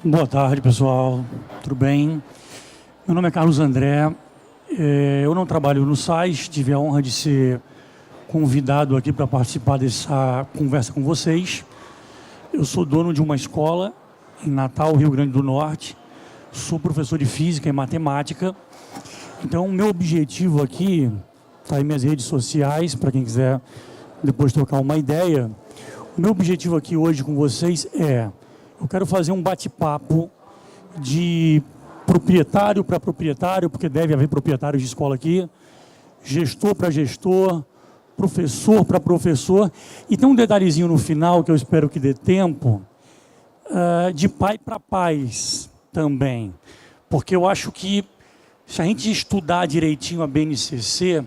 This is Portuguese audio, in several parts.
Boa tarde, pessoal. Tudo bem? Meu nome é Carlos André. Eu não trabalho no SAIS, tive a honra de ser convidado aqui para participar dessa conversa com vocês. Eu sou dono de uma escola em Natal, Rio Grande do Norte. Sou professor de Física e Matemática. Então, meu objetivo aqui, está aí minhas redes sociais, para quem quiser depois trocar uma ideia. O meu objetivo aqui hoje com vocês eu quero fazer um bate-papo de proprietário para proprietário, porque deve haver proprietários de escola aqui, gestor para gestor, professor para professor, e tem um detalhezinho no final que eu espero que dê tempo, de pai para pais também, porque eu acho que se a gente estudar direitinho a BNCC,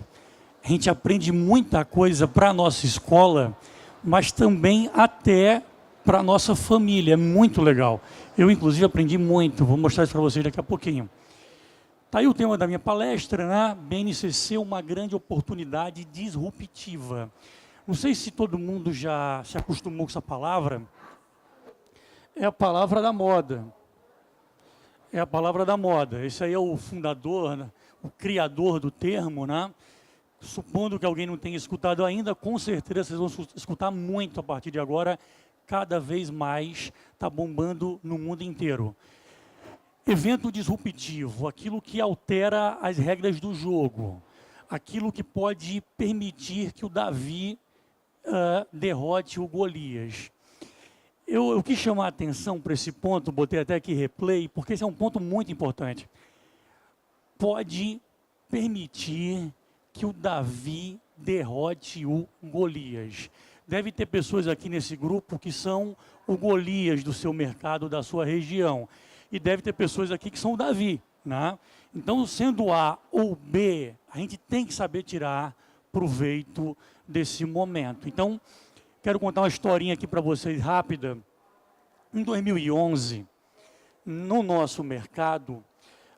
a gente aprende muita coisa para a nossa escola, mas também até para a nossa família. É muito legal. Eu, inclusive, aprendi muito. Vou mostrar isso para vocês daqui a pouquinho. Está aí o tema da minha palestra, né? BNCC, uma grande oportunidade disruptiva. Não sei se todo mundo já se acostumou com essa palavra. É a palavra da moda. É a palavra da moda. Esse aí é o fundador, né? O criador do termo, né? Supondo que alguém não tenha escutado ainda, com certeza vocês vão escutar muito a partir de agora. Cada vez mais está bombando no mundo inteiro. Evento disruptivo, aquilo que altera as regras do jogo, aquilo que pode permitir que o Davi derrote o Golias. Eu quis chamar a atenção para esse ponto, botei até aqui replay, porque esse é um ponto muito importante. Pode permitir que o Davi derrote o Golias. Deve ter pessoas aqui nesse grupo que são o Golias do seu mercado, da sua região. E deve ter pessoas aqui que são o Davi, né? Então, sendo A ou B, a gente tem que saber tirar proveito desse momento. Então, quero contar uma historinha aqui para vocês rápida. Em 2011, no nosso mercado,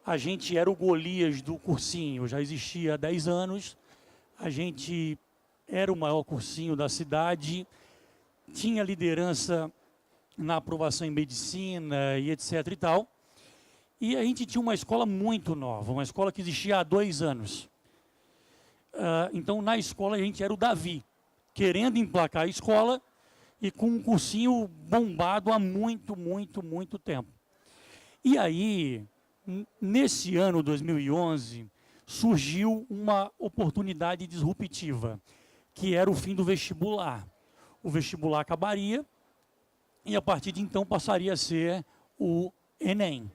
a gente era o Golias do cursinho. Já existia há 10 anos. A gente era o maior cursinho da cidade, tinha liderança na aprovação em medicina e etc e tal. E a gente tinha uma escola muito nova, uma escola que existia há 2 anos. Então, na escola, a gente era o Davi, querendo emplacar a escola e com um cursinho bombado há muito tempo. E aí, nesse ano 2011, surgiu uma oportunidade disruptiva, que era o fim do vestibular. O vestibular acabaria e, a partir de então, passaria a ser o Enem.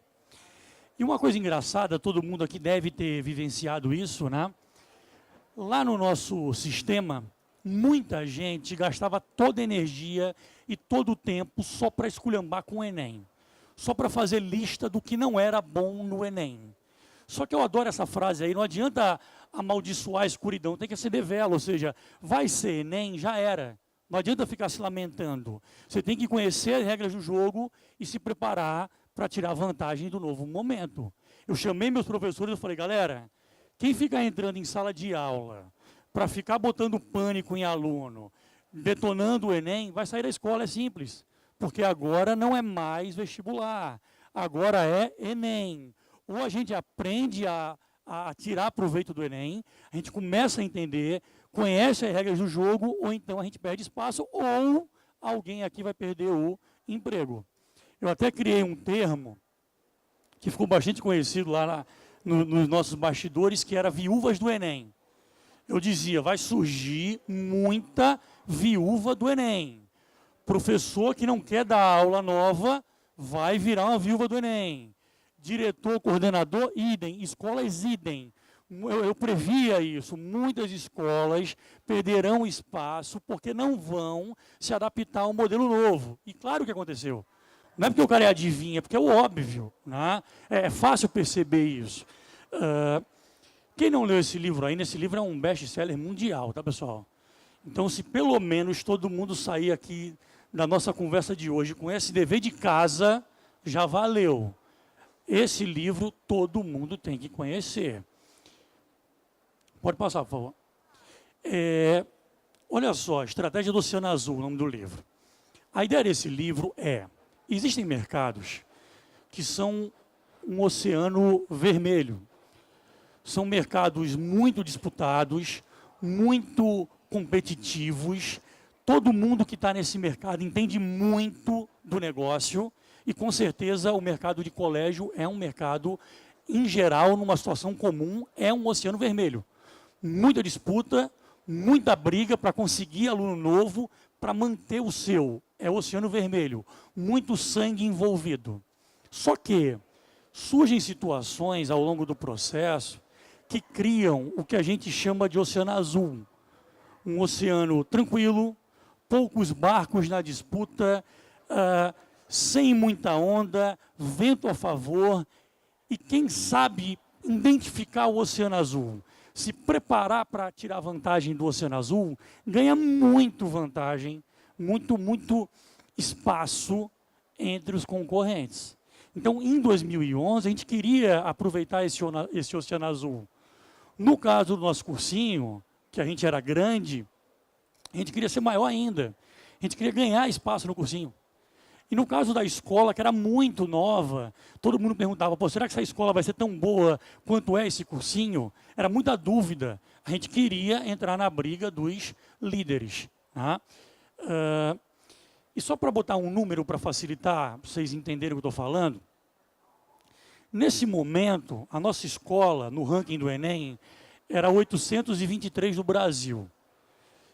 E uma coisa engraçada, todo mundo aqui deve ter vivenciado isso, né? Lá no nosso sistema, muita gente gastava toda a energia e todo o tempo só para esculhambar com o Enem. Só para fazer lista do que não era bom no Enem. Só que eu adoro essa frase aí, não adianta amaldiçoar a escuridão, tem que acender vela, ou seja, vai ser Enem, já era. Não adianta ficar se lamentando. Você tem que conhecer as regras do jogo e se preparar para tirar vantagem do novo momento. Eu chamei meus professores e falei, galera, quem ficar entrando em sala de aula para ficar botando pânico em aluno, detonando o Enem, vai sair da escola, é simples. Porque agora não é mais vestibular, agora é Enem. Ou a gente aprende a tirar proveito do Enem, a gente começa a entender, conhece as regras do jogo, ou então a gente perde espaço, ou alguém aqui vai perder o emprego. Eu até criei um termo que ficou bastante conhecido lá nos nossos bastidores, que era viúvas do Enem. Eu dizia, vai surgir muita viúva do Enem. Professor que não quer dar aula nova, vai virar uma viúva do Enem. Diretor, coordenador, idem. Escolas, idem. Eu previa isso. Muitas escolas perderão espaço porque não vão se adaptar ao modelo novo. E claro que aconteceu. Não é porque o cara é adivinha, é porque é o óbvio, né? É fácil perceber isso. Quem não leu esse livro ainda, esse livro é um best-seller mundial, tá, pessoal? Então, se pelo menos todo mundo sair aqui da nossa conversa de hoje com esse dever de casa, já valeu. Esse livro todo mundo tem que conhecer. Pode passar, por favor. Olha só, Estratégia do Oceano Azul, o nome do livro. A ideia desse livro existem mercados que são um oceano vermelho. São mercados muito disputados, muito competitivos. Todo mundo que está nesse mercado entende muito do negócio e, com certeza, o mercado de colégio é um mercado, em geral, numa situação comum, é um oceano vermelho. Muita disputa, muita briga para conseguir aluno novo, para manter o seu. É o oceano vermelho. Muito sangue envolvido. Só que surgem situações ao longo do processo que criam o que a gente chama de oceano azul. Um oceano tranquilo, poucos barcos na disputa, sem muita onda, vento a favor. E quem sabe identificar o oceano azul, se preparar para tirar vantagem do oceano azul, ganha muito vantagem, muito espaço entre os concorrentes. Então, em 2011, a gente queria aproveitar esse oceano azul. No caso do nosso cursinho, que a gente era grande, a gente queria ser maior ainda. A gente queria ganhar espaço no cursinho. E no caso da escola, que era muito nova, todo mundo perguntava, pô, será que essa escola vai ser tão boa quanto é esse cursinho? Era muita dúvida. A gente queria entrar na briga dos líderes. Tá? E só para botar um número para facilitar, para vocês entenderem o que eu estou falando, nesse momento, a nossa escola, no ranking do Enem, era 823 do Brasil.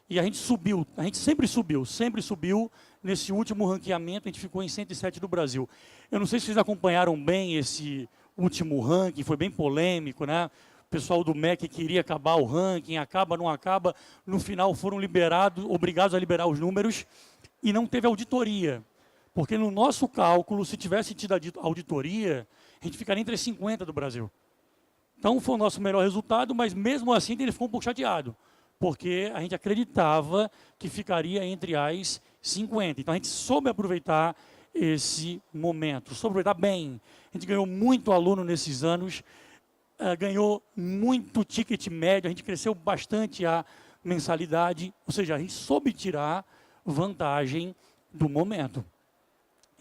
E a gente subiu, a gente sempre subiu. Nesse último ranqueamento, a gente ficou em 107 do Brasil. Eu não sei se vocês acompanharam bem esse último ranking, foi bem polêmico, né? O pessoal do MEC queria acabar o ranking, acaba, não acaba. No final foram obrigados a liberar os números e não teve auditoria. Porque no nosso cálculo, se tivesse tido auditoria, a gente ficaria entre as 50 do Brasil. Então foi o nosso melhor resultado, mas mesmo assim ele ficou um pouco chateado, porque a gente acreditava que ficaria entre as 50. Então a gente soube aproveitar esse momento, soube aproveitar bem. A gente ganhou muito aluno nesses anos, ganhou muito ticket médio, a gente cresceu bastante a mensalidade, ou seja, a gente soube tirar vantagem do momento.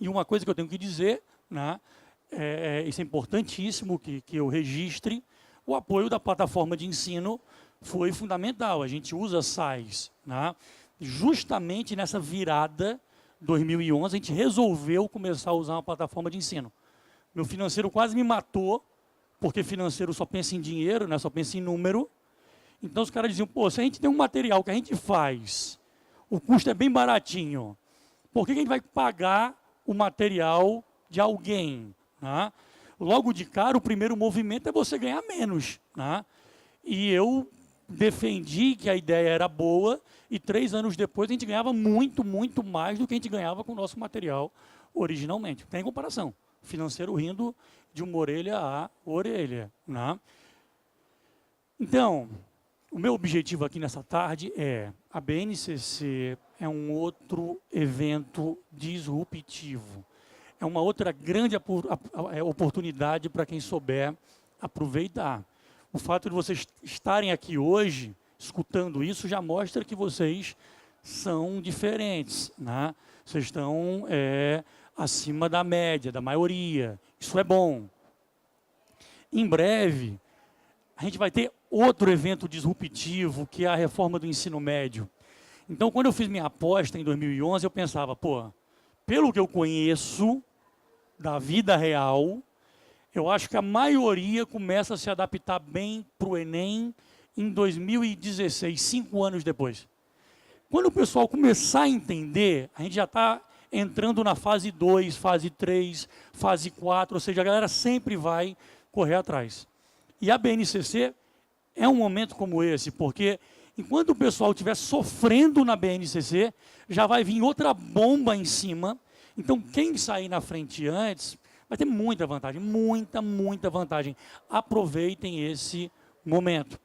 E uma coisa que eu tenho que dizer, né, isso é importantíssimo que eu registre, o apoio da plataforma de ensino foi fundamental. A gente usa SAIS, né? Justamente nessa virada 2011, a gente resolveu começar a usar uma plataforma de ensino. Meu financeiro quase me matou, porque financeiro só pensa em dinheiro, né? Só pensa em número. Então os caras diziam, pô, se a gente tem um material que a gente faz, o custo é bem baratinho, por que a gente vai pagar o material de alguém? Né? Logo de cara, o primeiro movimento é você ganhar menos. Né? E eu defendi que a ideia era boa e 3 anos depois a gente ganhava muito mais do que a gente ganhava com o nosso material originalmente. Tem comparação. Financeiro rindo de uma orelha a orelha. Né? Então, o meu objetivo aqui nessa tarde é a BNCC é um outro evento disruptivo. É uma outra grande oportunidade para quem souber aproveitar. O fato de vocês estarem aqui hoje, escutando isso, já mostra que vocês são diferentes. Né? Vocês estão acima da média, da maioria. Isso é bom. Em breve, a gente vai ter outro evento disruptivo, que é a reforma do ensino médio. Então, quando eu fiz minha aposta em 2011, eu pensava, pô, pelo que eu conheço da vida real, eu acho que a maioria começa a se adaptar bem para o Enem em 2016, 5 anos depois. Quando o pessoal começar a entender, a gente já está entrando na fase 2, fase 3, fase 4, ou seja, a galera sempre vai correr atrás. E a BNCC é um momento como esse, porque enquanto o pessoal estiver sofrendo na BNCC, já vai vir outra bomba em cima. Então, quem sair na frente antes vai ter muita vantagem, muita vantagem. Aproveitem esse momento.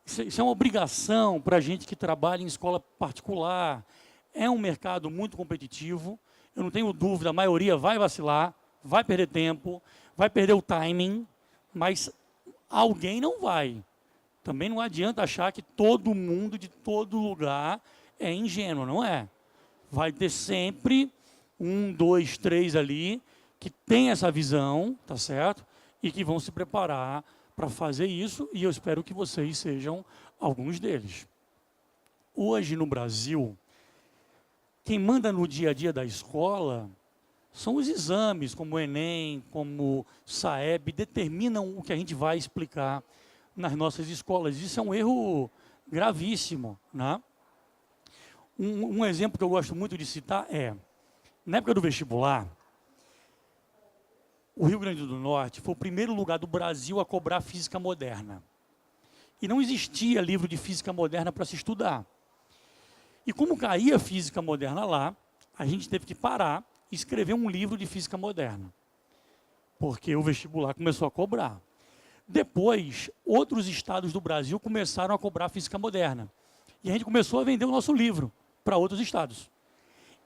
Isso é uma obrigação para a gente que trabalha em escola particular. É um mercado muito competitivo. Eu não tenho dúvida, a maioria vai vacilar, vai perder tempo, vai perder o timing, mas alguém não vai. Também não adianta achar que todo mundo, de todo lugar, é ingênuo, não é? Vai ter sempre 1, 2, 3 ali que têm essa visão, tá certo? E que vão se preparar para fazer isso, e eu espero que vocês sejam alguns deles. Hoje, no Brasil, quem manda no dia a dia da escola são os exames, como o Enem, como o SAEB, determinam o que a gente vai explicar nas nossas escolas. Isso é um erro gravíssimo, né? Um exemplo que eu gosto muito de citar é, na época do vestibular, o Rio Grande do Norte foi o primeiro lugar do Brasil a cobrar física moderna. E não existia livro de física moderna para se estudar. E como caía física moderna lá, a gente teve que parar e escrever um livro de física moderna. Porque o vestibular começou a cobrar. Depois, outros estados do Brasil começaram a cobrar física moderna. E a gente começou a vender o nosso livro para outros estados.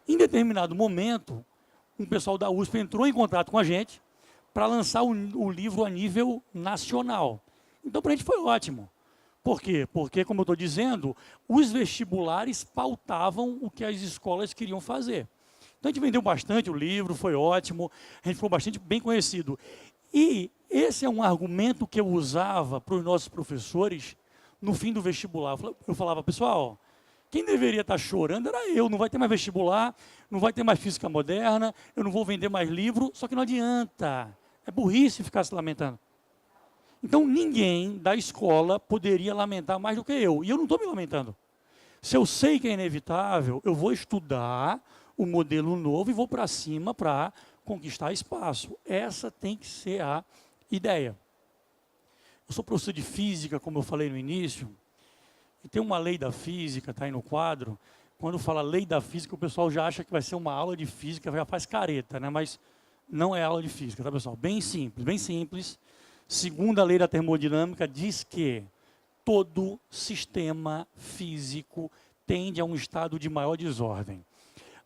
Em determinado momento, um pessoal da USP entrou em contato com a gente para lançar o livro a nível nacional. Então, para a gente foi ótimo. Por quê? Porque, como eu estou dizendo, os vestibulares pautavam o que as escolas queriam fazer. Então, a gente vendeu bastante o livro, foi ótimo, a gente ficou bastante bem conhecido. E esse é um argumento que eu usava para os nossos professores no fim do vestibular. Eu falava, pessoal, quem deveria estar chorando era eu, não vai ter mais vestibular, não vai ter mais física moderna, eu não vou vender mais livro, só que não adianta. É burrice ficar se lamentando. Então, ninguém da escola poderia lamentar mais do que eu. E eu não estou me lamentando. Se eu sei que é inevitável, eu vou estudar o modelo novo e vou para cima para conquistar espaço. Essa tem que ser a ideia. Eu sou professor de física, como eu falei no início, e tem uma lei da física, está aí no quadro. Quando fala lei da física, o pessoal já acha que vai ser uma aula de física, já faz careta, né? Mas não é aula de física, tá, pessoal? Bem simples, bem simples. Segunda lei da termodinâmica diz que todo sistema físico tende a um estado de maior desordem.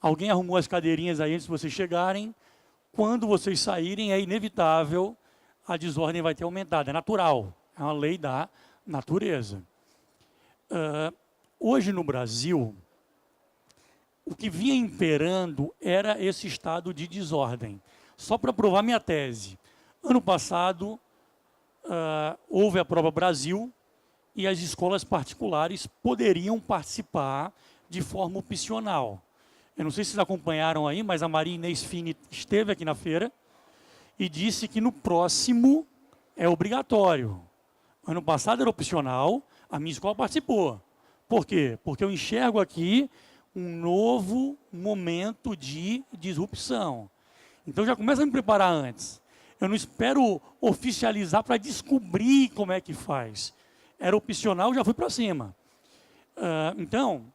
Alguém arrumou as cadeirinhas aí antes de vocês chegarem. Quando vocês saírem, é inevitável, a desordem vai ter aumentado. É natural, é uma lei da natureza. Hoje no Brasil, o que vinha imperando era esse estado de desordem. Só para provar minha tese. Ano passado, houve a Prova Brasil e as escolas particulares poderiam participar de forma opcional. Eu não sei se vocês acompanharam aí, mas a Maria Inês Fini esteve aqui na feira e disse que no próximo é obrigatório. Ano passado era opcional, a minha escola participou. Por quê? Porque eu enxergo aqui um novo momento de disrupção. Então já começa a me preparar antes. Eu não espero oficializar para descobrir como é que faz. Era opcional, já fui para cima. Então,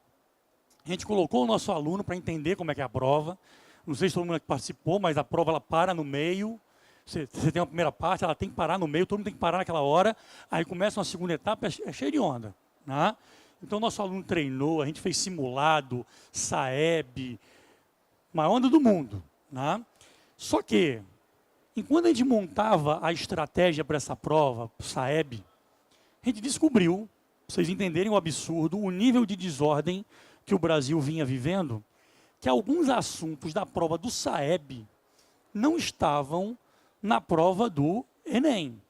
a gente colocou o nosso aluno para entender como é que é a prova. Não sei se todo mundo que participou, mas a prova ela para no meio. Você tem uma primeira parte, ela tem que parar no meio, todo mundo tem que parar naquela hora. Aí começa uma segunda etapa, é cheio de onda, né? Então, nosso aluno treinou, a gente fez simulado, SAEB, maior onda do mundo, né? Só que, enquanto a gente montava a estratégia para essa prova, SAEB, a gente descobriu, para vocês entenderem o absurdo, o nível de desordem que o Brasil vinha vivendo, que alguns assuntos da prova do SAEB não estavam na prova do Enem.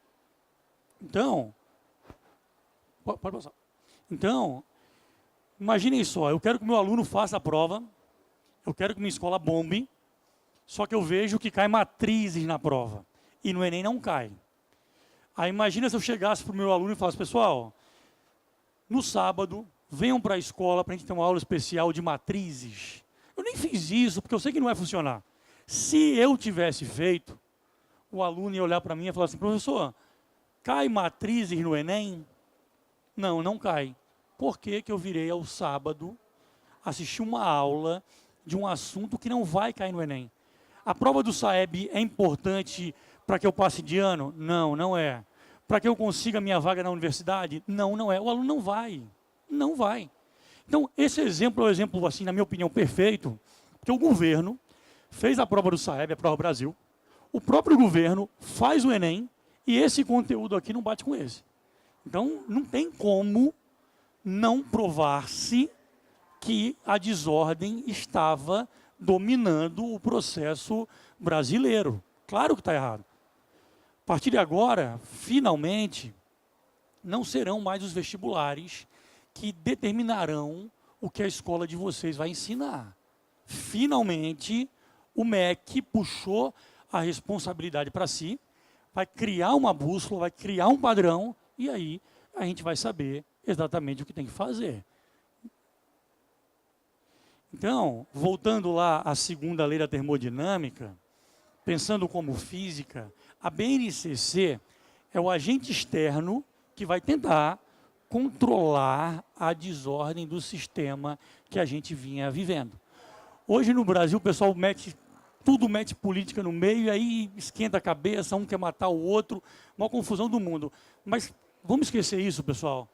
Então, pode passar. Então, imaginem só, eu quero que meu aluno faça a prova, eu quero que minha escola bombe, só que eu vejo que cai matrizes na prova, e no Enem não cai. Aí imagina se eu chegasse para o meu aluno e falasse, pessoal, no sábado, venham para a escola para a gente ter uma aula especial de matrizes. Eu nem fiz isso, porque eu sei que não vai funcionar. Se eu tivesse feito, o aluno ia olhar para mim e falar assim, professor, cai matrizes no Enem? Não, não cai. Por que que eu virei ao sábado assistir uma aula de um assunto que não vai cair no Enem? A prova do SAEB é importante para que eu passe de ano? Não, não é. Para que eu consiga minha vaga na universidade? Não, não é. O aluno não vai. Não vai. Então, esse exemplo é um exemplo, assim, na minha opinião, perfeito, porque o governo fez a prova do SAEB, a prova Brasil, o próprio governo faz o Enem, e esse conteúdo aqui não bate com esse. Então, não tem como não provar-se que a desordem estava dominando o processo brasileiro. Claro que está errado. A partir de agora, finalmente, não serão mais os vestibulares que determinarão o que a escola de vocês vai ensinar. Finalmente, o MEC puxou a responsabilidade para si, vai criar uma bússola, vai criar um padrão, e aí a gente vai saber exatamente o que tem que fazer. Então, voltando lá à segunda lei da termodinâmica, pensando como física, a BNCC é o agente externo que vai tentar controlar a desordem do sistema que a gente vinha vivendo. Hoje no Brasil o pessoal mete política no meio, e aí esquenta a cabeça, um quer matar o outro, uma confusão do mundo. Mas vamos esquecer isso, pessoal.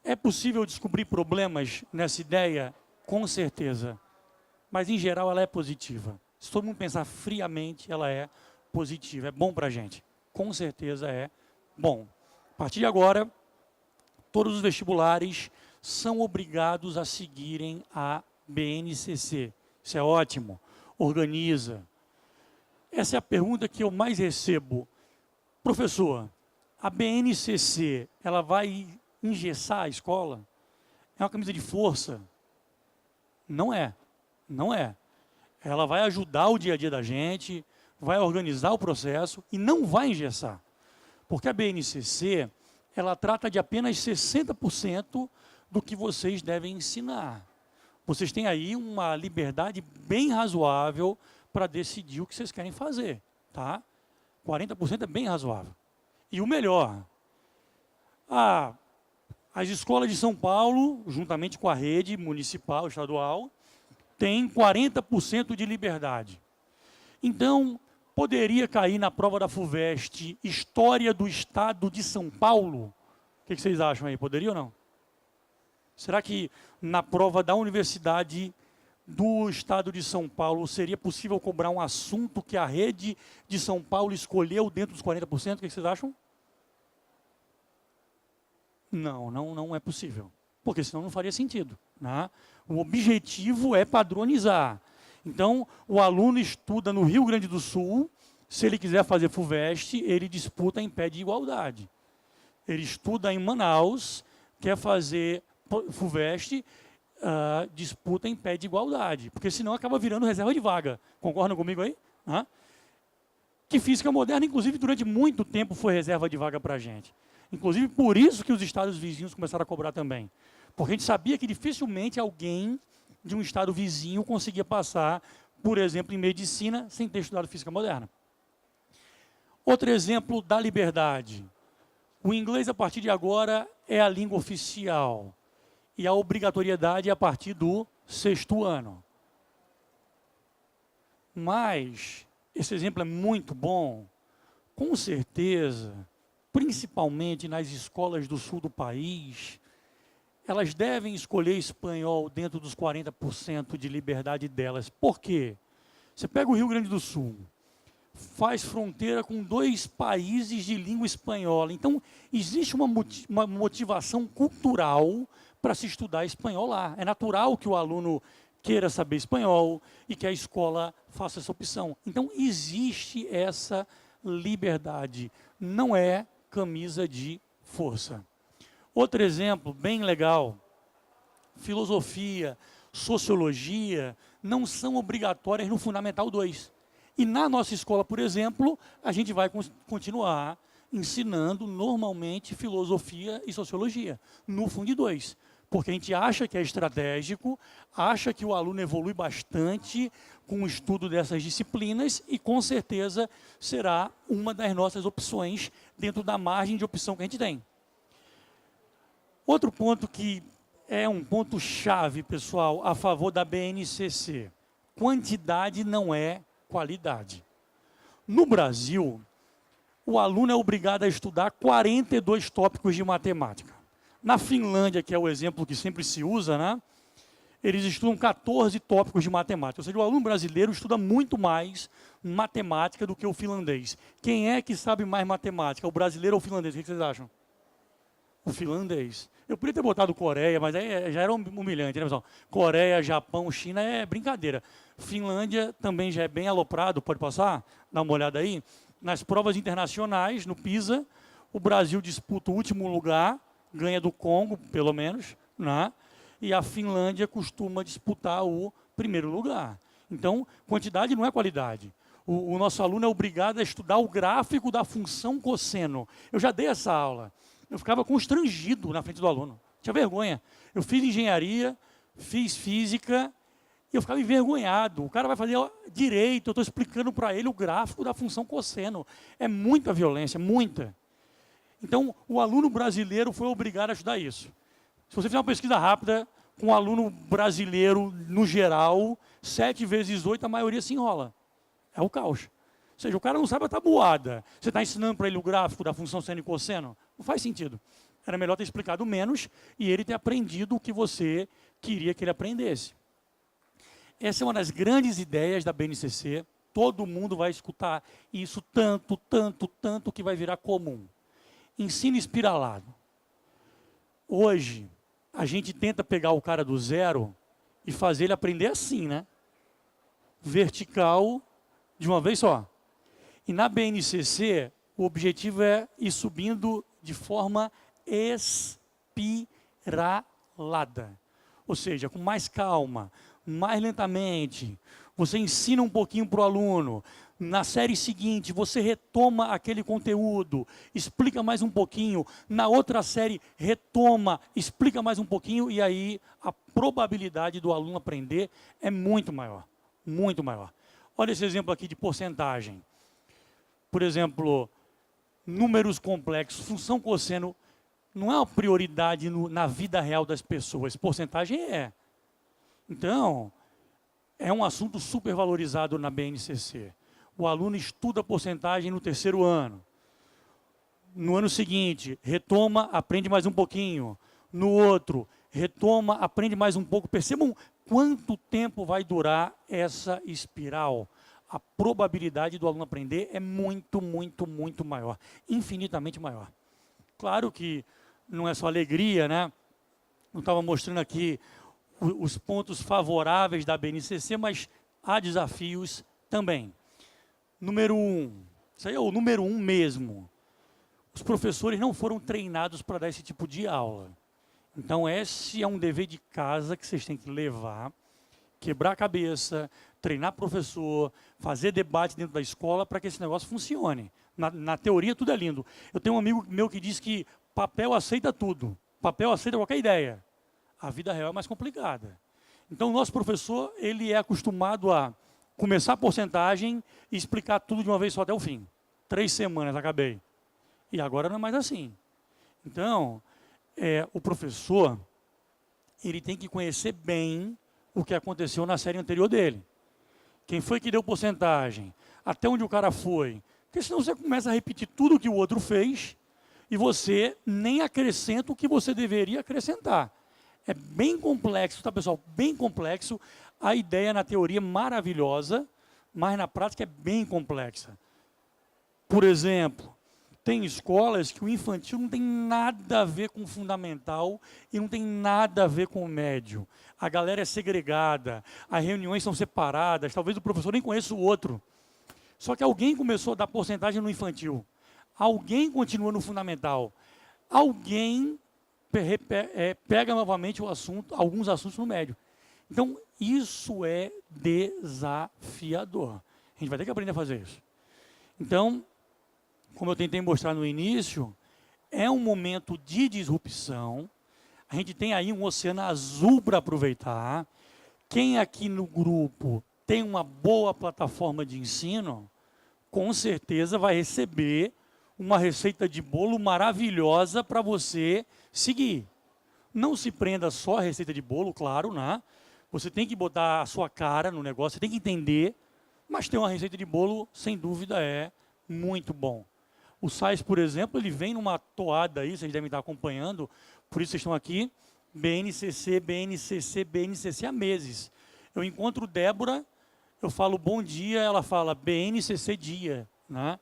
É possível descobrir problemas nessa ideia? Com certeza. Mas em geral ela é positiva. Se todo mundo pensar friamente, ela é positiva. É bom para a gente. Com certeza é bom. A partir de agora, todos os vestibulares são obrigados a seguirem a BNCC. Isso é ótimo. Organiza. Essa é a pergunta que eu mais recebo. Professor, a BNCC, ela vai engessar a escola? É uma camisa de força? Não é. Não é. Ela vai ajudar o dia a dia da gente, vai organizar o processo e não vai engessar. Porque a BNCC, ela trata de apenas 60% do que vocês devem ensinar. Vocês têm aí uma liberdade bem razoável para decidir o que vocês querem fazer, tá? 40% é bem razoável. E o melhor, as escolas de São Paulo, juntamente com a rede municipal, estadual, têm 40% de liberdade. Então, poderia cair na prova da FUVEST História do Estado de São Paulo? O que vocês acham aí? Poderia ou não? Será que na prova da Universidade do Estado de São Paulo seria possível cobrar um assunto que a rede de São Paulo escolheu dentro dos 40%? O que vocês acham? Não é possível. Porque senão não faria sentido, né? O objetivo é padronizar. Então, o aluno estuda no Rio Grande do Sul, se ele quiser fazer FUVEST, ele disputa em pé de igualdade. Ele estuda em Manaus, quer fazer FUVEST, disputa em pé de igualdade. Porque senão acaba virando reserva de vaga. Concordam comigo aí? Que física moderna, inclusive, durante muito tempo foi reserva de vaga para a gente. Inclusive, por isso que os estados vizinhos começaram a cobrar também. Porque a gente sabia que dificilmente alguém de um estado vizinho conseguia passar, por exemplo, em medicina, sem ter estudado física moderna. Outro exemplo da liberdade. O inglês, a partir de agora, é a língua oficial. E a obrigatoriedade é a partir do 6º ano. Mas, esse exemplo é muito bom. Com certeza, principalmente nas escolas do sul do país, elas devem escolher espanhol dentro dos 40% de liberdade delas. Por quê? Você pega o Rio Grande do Sul, faz fronteira com 2 países de língua espanhola. Então, existe uma motivação cultural para se estudar espanhol lá. É natural que o aluno queira saber espanhol e que a escola faça essa opção. Então, existe essa liberdade. Não é camisa de força. Outro exemplo bem legal, filosofia, sociologia, não são obrigatórias no Fundamental 2. E na nossa escola, por exemplo, a gente vai continuar ensinando normalmente filosofia e sociologia, no Fundo 2. Porque a gente acha que é estratégico, acha que o aluno evolui bastante com o estudo dessas disciplinas e com certeza será uma das nossas opções dentro da margem de opção que a gente tem. Outro ponto que é um ponto chave, pessoal, a favor da BNCC. Quantidade não é qualidade. No Brasil, o aluno é obrigado a estudar 42 tópicos de matemática. Na Finlândia, que é o exemplo que sempre se usa, né? Eles estudam 14 tópicos de matemática. Ou seja, o aluno brasileiro estuda muito mais matemática do que o finlandês. Quem é que sabe mais matemática? O brasileiro ou o finlandês? O que vocês acham? O finlandês. Eu podia ter botado Coreia, mas aí já era humilhante, né, pessoal? Coreia, Japão, China é brincadeira. Finlândia também já é bem aloprado, pode passar? Dá uma olhada aí. Nas provas internacionais, no PISA, o Brasil disputa o último lugar, ganha do Congo, pelo menos, né? E a Finlândia costuma disputar o primeiro lugar. Então, quantidade não é qualidade. O nosso aluno é obrigado a estudar o gráfico da função cosseno. Eu já dei essa aula. Eu ficava constrangido na frente do aluno. Tinha vergonha. Eu fiz engenharia, fiz física, e eu ficava envergonhado. O cara vai fazer direito, eu estou explicando para ele o gráfico da função cosseno. É muita violência, muita. Então, o aluno brasileiro foi obrigado a estudar isso. Se você fizer uma pesquisa rápida com o aluno brasileiro, no geral, 7 vezes 8, a maioria se enrola. É o caos. Ou seja, o cara não sabe a tabuada. Você está ensinando para ele o gráfico da função seno e cosseno? Não faz sentido. Era melhor ter explicado menos e ele ter aprendido o que você queria que ele aprendesse. Essa é uma das grandes ideias da BNCC. Todo mundo vai escutar isso tanto, tanto, tanto que vai virar comum. Ensino espiralado. Hoje, a gente tenta pegar o cara do zero e fazer ele aprender assim, né? Vertical, de uma vez só. E na BNCC, o objetivo é ir subindo de forma espiralada. Ou seja, com mais calma, mais lentamente. Você ensina um pouquinho para o aluno. Na série seguinte, você retoma aquele conteúdo, explica mais um pouquinho. Na outra série, retoma, explica mais um pouquinho. E aí, a probabilidade do aluno aprender é muito maior. Muito maior. Olha esse exemplo aqui de porcentagem. Por exemplo, números complexos, função cosseno, não é uma prioridade na vida real das pessoas. Porcentagem é. Então, é um assunto super valorizado na BNCC. O aluno estuda porcentagem no 3º ano. No ano seguinte, retoma, aprende mais um pouquinho. No outro, retoma, aprende mais um pouco. Percebam quanto tempo vai durar essa espiral. A probabilidade do aluno aprender é muito, muito, muito maior. Infinitamente maior. Claro que não é só alegria, né? Não estava mostrando aqui os pontos favoráveis da BNCC, mas há desafios também. Número 1, isso aí é o número 1 mesmo. Os professores não foram treinados para dar esse tipo de aula. Então, esse é um dever de casa que vocês têm que levar, quebrar a cabeça, treinar professor, fazer debate dentro da escola para que esse negócio funcione. Na teoria, tudo é lindo. Eu tenho um amigo meu que diz que papel aceita tudo. Papel aceita qualquer ideia. A vida real é mais complicada. Então, o nosso professor, ele é acostumado a começar a porcentagem e explicar tudo de uma vez só até o fim. 3 semanas, acabei. E agora não é mais assim. Então, o professor, ele tem que conhecer bem o que aconteceu na série anterior dele. Quem foi que deu porcentagem? Até onde o cara foi? Porque senão você começa a repetir tudo que o outro fez e você nem acrescenta o que você deveria acrescentar. É bem complexo, tá, pessoal? Bem complexo. A ideia na teoria é maravilhosa, mas na prática é bem complexa. Por exemplo, tem escolas que o infantil não tem nada a ver com o fundamental e não tem nada a ver com o médio. A galera é segregada, as reuniões são separadas, talvez o professor nem conheça o outro. Só que alguém começou a dar porcentagem no infantil. Alguém continua no fundamental. Alguém pega novamente o assunto, alguns assuntos no médio. Então, isso é desafiador. A gente vai ter que aprender a fazer isso. Então, como eu tentei mostrar no início, é um momento de disrupção. A gente tem aí um oceano azul para aproveitar. Quem aqui no grupo tem uma boa plataforma de ensino, com certeza vai receber uma receita de bolo maravilhosa para você seguir. Não se prenda só a receita de bolo, claro, né? Você tem que botar a sua cara no negócio, você tem que entender, mas ter uma receita de bolo, sem dúvida, é muito bom. O SAIS, por exemplo, ele vem numa toada aí, vocês devem estar acompanhando, por isso vocês estão aqui, BNCC, BNCC, BNCC há meses. Eu encontro Débora, eu falo bom dia, ela fala BNCC dia, né?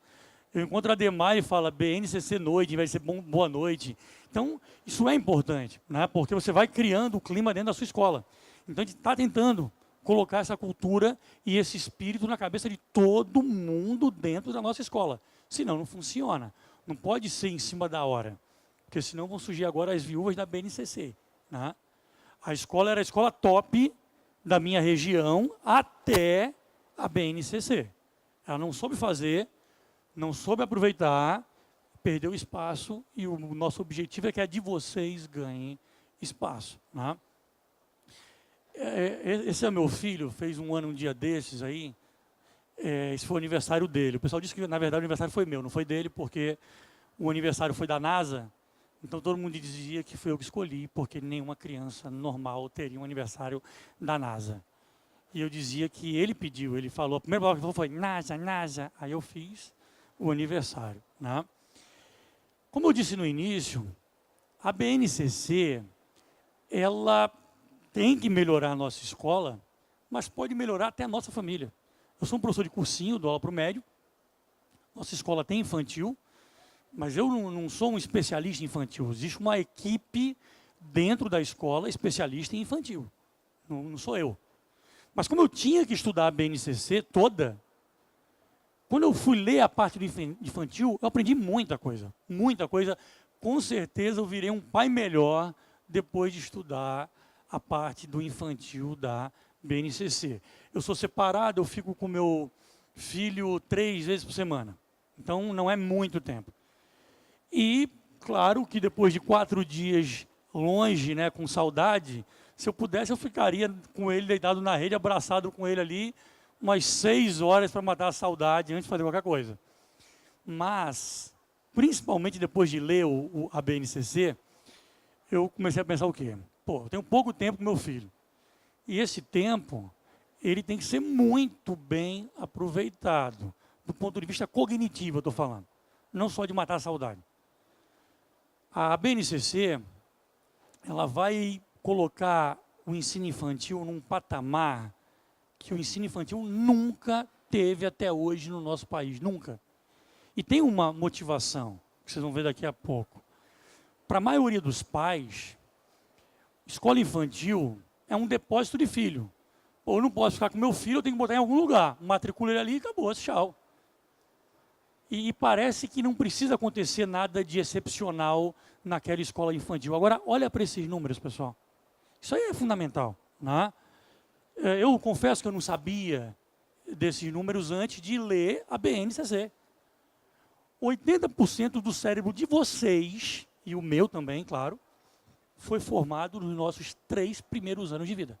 Eu encontro a Demar e fala BNCC noite, vai ser boa noite. Então, isso é importante, né? Porque você vai criando o clima dentro da sua escola. Então, a gente está tentando colocar essa cultura e esse espírito na cabeça de todo mundo dentro da nossa escola. Senão não funciona. Não pode ser em cima da hora. Porque senão vão surgir agora as viúvas da BNCC. Né? A escola era a escola top da minha região até a BNCC. Ela não soube fazer, não soube aproveitar, perdeu espaço e o nosso objetivo é que a de vocês ganhe espaço. Né? Esse é meu filho, fez um ano um dia desses aí, esse foi o aniversário dele. O pessoal disse que, na verdade, o aniversário foi meu, não foi dele, porque o aniversário foi da NASA, então todo mundo dizia que foi eu que escolhi, porque nenhuma criança normal teria um aniversário da NASA. E eu dizia que ele pediu, ele falou, a primeira palavra que ele falou foi NASA, NASA, aí eu fiz o aniversário. Né? Como eu disse no início, a BNCC, ela tem que melhorar a nossa escola, mas pode melhorar até a nossa família. Eu sou um professor de cursinho, dou aula para o médio, nossa escola tem infantil, mas eu não sou um especialista em infantil. Existe uma equipe dentro da escola especialista em infantil. Não sou eu. Mas como eu tinha que estudar a BNCC toda, quando eu fui ler a parte do infantil, eu aprendi muita coisa. Muita coisa. Com certeza eu virei um pai melhor depois de estudar a parte do infantil da BNCC. Eu sou separado, eu fico com meu filho 3 vezes por semana. Então não é muito tempo. E, claro, que depois de 4 dias longe, né, com saudade, se eu pudesse, eu ficaria com ele deitado na rede, abraçado com ele ali, umas 6 horas para matar a saudade antes de fazer qualquer coisa. Mas, principalmente depois de ler a BNCC, eu comecei a pensar o quê? Pô, eu tenho pouco tempo com meu filho. E esse tempo, ele tem que ser muito bem aproveitado, do ponto de vista cognitivo, eu estou falando. Não só de matar a saudade. A BNCC, ela vai colocar o ensino infantil num patamar que o ensino infantil nunca teve até hoje no nosso país, nunca. E tem uma motivação, que vocês vão ver daqui a pouco. Para a maioria dos pais, escola infantil é um depósito de filho. Pô, eu não posso ficar com meu filho, eu tenho que botar em algum lugar. Matricula ele ali e acabou, tchau. E parece que não precisa acontecer nada de excepcional naquela escola infantil. Agora, olha para esses números, pessoal. Isso aí é fundamental. Né? Eu confesso que eu não sabia desses números antes de ler a BNCC. 80% do cérebro de vocês, e o meu também, claro, foi formado nos nossos 3 primeiros anos de vida.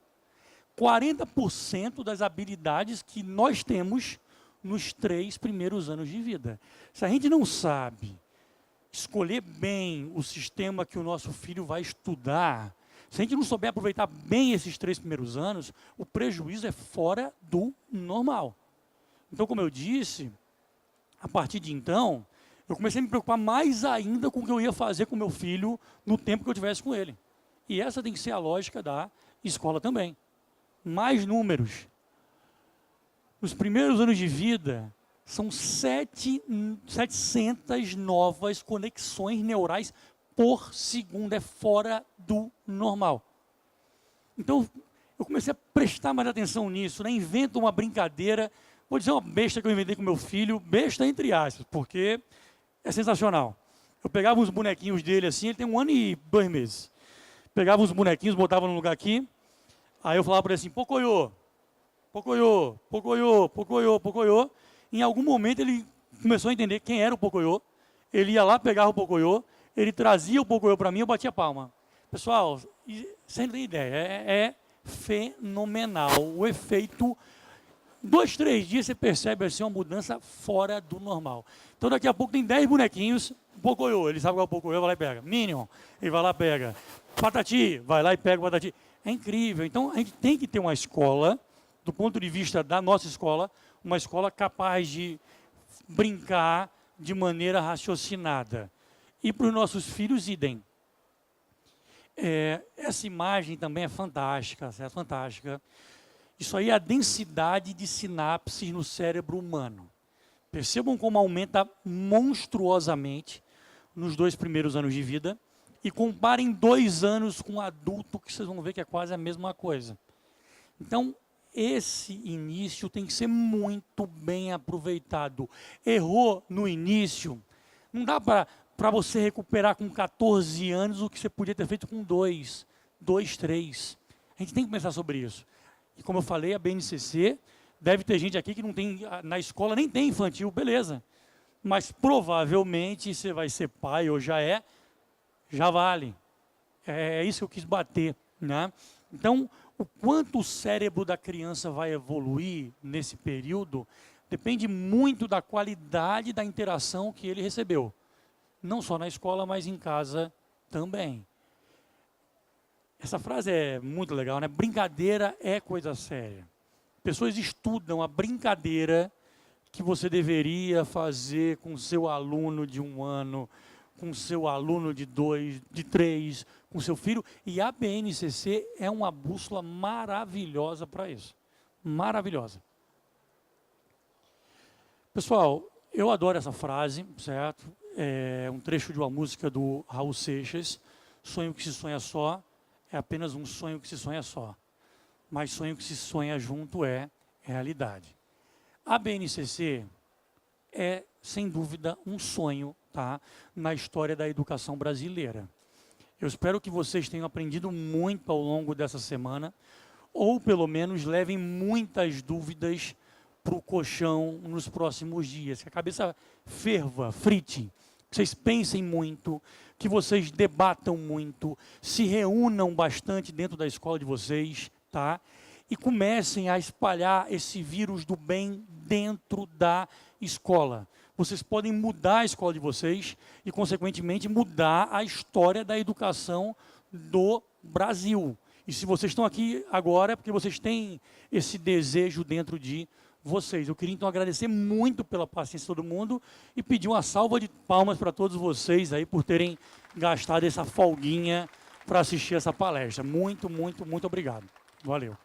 40% das habilidades que nós temos nos 3 primeiros anos de vida. Se a gente não sabe escolher bem o sistema que o nosso filho vai estudar, se a gente não souber aproveitar bem esses 3 primeiros anos, o prejuízo é fora do normal. Então, como eu disse, a partir de então, eu comecei a me preocupar mais ainda com o que eu ia fazer com meu filho no tempo que eu tivesse com ele. E essa tem que ser a lógica da escola também. Mais números. Nos primeiros anos de vida, são 700 novas conexões neurais por segundo. É fora do normal. Então, eu comecei a prestar mais atenção nisso, né? Invento uma brincadeira. Vou dizer uma besta que eu inventei com meu filho, besta entre aspas, porque é sensacional. Eu pegava uns bonequinhos dele assim, ele tem 1 ano e 2 meses. Pegava uns bonequinhos, botava no lugar aqui, aí eu falava para ele assim, Pocoyo, Pocoyo, Pocoyo, Pocoyo, Pocoyo. Em algum momento ele começou a entender quem era o Pocoyo. Ele ia lá, pegava o Pocoyo, ele trazia o Pocoyo para mim, eu batia a palma. Pessoal, você não tem ideia, é fenomenal. O efeito, 2, 3 dias você percebe assim, uma mudança fora do normal. Então daqui a pouco tem 10 bonequinhos, Pocoyo, ele sabe qual é o Pocoyo, vai lá e pega. Minion, ele vai lá e pega. Patati, vai lá e pega o Patati. É incrível. Então a gente tem que ter uma escola, do ponto de vista da nossa escola, uma escola capaz de brincar de maneira raciocinada. E para os nossos filhos, idem. Essa imagem também é fantástica, é fantástica. Isso aí é a densidade de sinapses no cérebro humano. Percebam como aumenta monstruosamente nos 2 primeiros anos de vida e comparem 2 anos com um adulto, que vocês vão ver que é quase a mesma coisa. Então, esse início tem que ser muito bem aproveitado. Errou no início, não dá para você recuperar com 14 anos o que você podia ter feito com 2, 3. A gente tem que pensar sobre isso. E como eu falei, a BNCC, deve ter gente aqui que não tem, na escola nem tem infantil, beleza. Mas provavelmente você vai ser pai ou já vale. É isso que eu quis bater, né? Então, o quanto o cérebro da criança vai evoluir nesse período depende muito da qualidade da interação que ele recebeu. Não só na escola, mas em casa também. Essa frase é muito legal, né? Brincadeira é coisa séria. Pessoas estudam a brincadeira que você deveria fazer com seu aluno de 1 ano, com seu aluno de 2, de 3, com seu filho. E a BNCC é uma bússola maravilhosa para isso. Maravilhosa. Pessoal, eu adoro essa frase, certo? É um trecho de uma música do Raul Seixas. Sonho que se sonha só é apenas um sonho que se sonha só. Mas sonho que se sonha junto é realidade. A BNCC é, sem dúvida, um sonho, tá, na história da educação brasileira. Eu espero que vocês tenham aprendido muito ao longo dessa semana, ou pelo menos levem muitas dúvidas para o colchão nos próximos dias. Que a cabeça ferva, frite, que vocês pensem muito, que vocês debatam muito, se reúnam bastante dentro da escola de vocês, tá? E comecem a espalhar esse vírus do bem dentro da escola. Vocês podem mudar a escola de vocês e, consequentemente, mudar a história da educação do Brasil. E se vocês estão aqui agora é porque vocês têm esse desejo dentro de vocês. Eu queria, então, agradecer muito pela paciência de todo mundo e pedir uma salva de palmas para todos vocês aí por terem gastado essa folguinha para assistir essa palestra. Muito, muito, muito obrigado. Valeu.